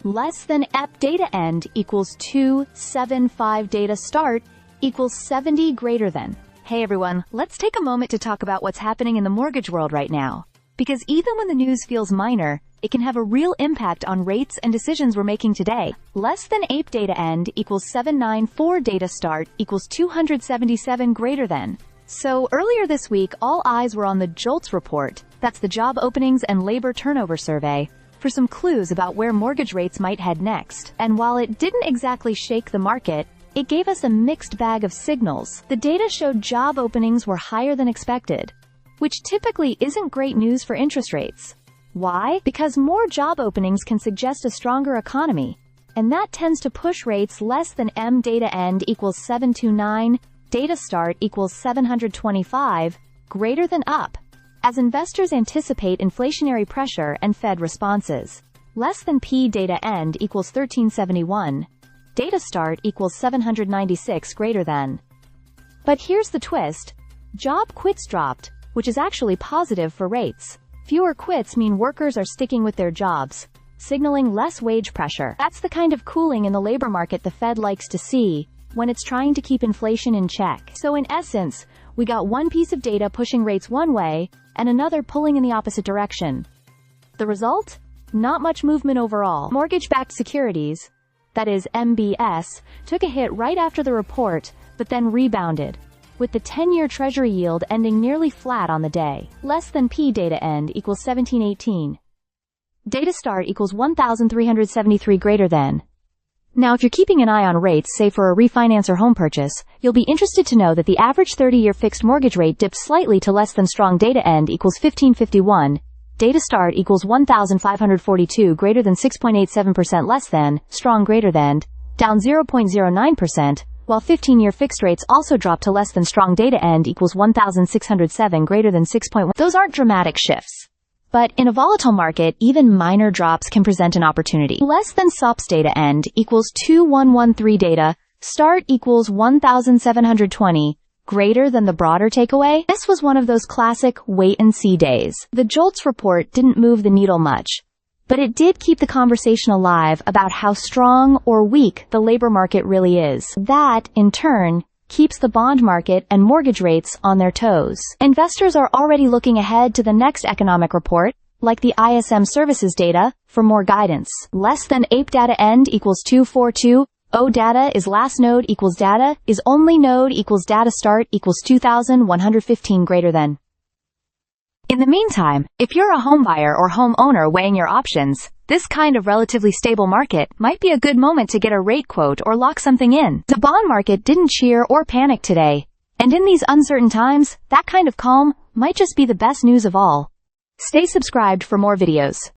less than EP data end equals 275 data start equals 70 greater than. Hey everyone, let's take a moment to talk about what's happening in the mortgage world right now. Because even when the news feels minor, it can have a real impact on rates and decisions we're making today. Less than APE data end equals 794 data start equals 277 greater than. So earlier this week, all eyes were on the JOLTS report, that's the Job Openings and Labor Turnover Survey, for some clues about where mortgage rates might head next. And while it didn't exactly shake the market, it gave us a mixed bag of signals. The data showed job openings were higher than expected, which typically isn't great news for interest rates. Why? Because more job openings can suggest a stronger economy, and that tends to push rates less than M data end equals 729, data start equals 725, greater than up, as investors anticipate inflationary pressure and Fed responses. Less than P data end equals 1371, data start equals 796 greater than. But here's the twist. Job quits dropped, which is actually positive for rates. Fewer quits mean workers are sticking with their jobs, signaling less wage pressure. That's the kind of cooling in the labor market the Fed likes to see when it's trying to keep inflation in check. So in essence, we got one piece of data pushing rates one way and another pulling in the opposite direction. The result? Not much movement overall. Mortgage-backed securities, that is MBS, took a hit right after the report, but then rebounded, with the 10-year Treasury yield ending nearly flat on the day. Less than P data end equals 1718. Data start equals 1373 greater than. Now if you're keeping an eye on rates, say for a refinance or home purchase, you'll be interested to know that the average 30-year fixed mortgage rate dipped slightly to less than strong data end equals 1551. Data start equals 1542 greater than 6.87% less than, strong greater than, down 0.09%, while 15-year fixed rates also dropped to less than strong data end equals 1607 greater than 6.1. Those aren't dramatic shifts. But in a volatile market, even minor drops can present an opportunity. Less than SOPS data end equals 2113 data, start equals 1720, greater than the broader takeaway. This was one of those classic wait-and-see days. The JOLTS report didn't move the needle much, but it did keep the conversation alive about how strong or weak the labor market really is. That, in turn, keeps the bond market and mortgage rates on their toes. Investors are already looking ahead to the next economic report, like the ISM services data, for more guidance. Less than APE data end equals 242, O data is last node equals data, is only node equals data start equals 2115 greater than. In the meantime, if you're a homebuyer or homeowner weighing your options, this kind of relatively stable market might be a good moment to get a rate quote or lock something in. The bond market didn't cheer or panic today, and in these uncertain times, that kind of calm might just be the best news of all. Stay subscribed for more videos.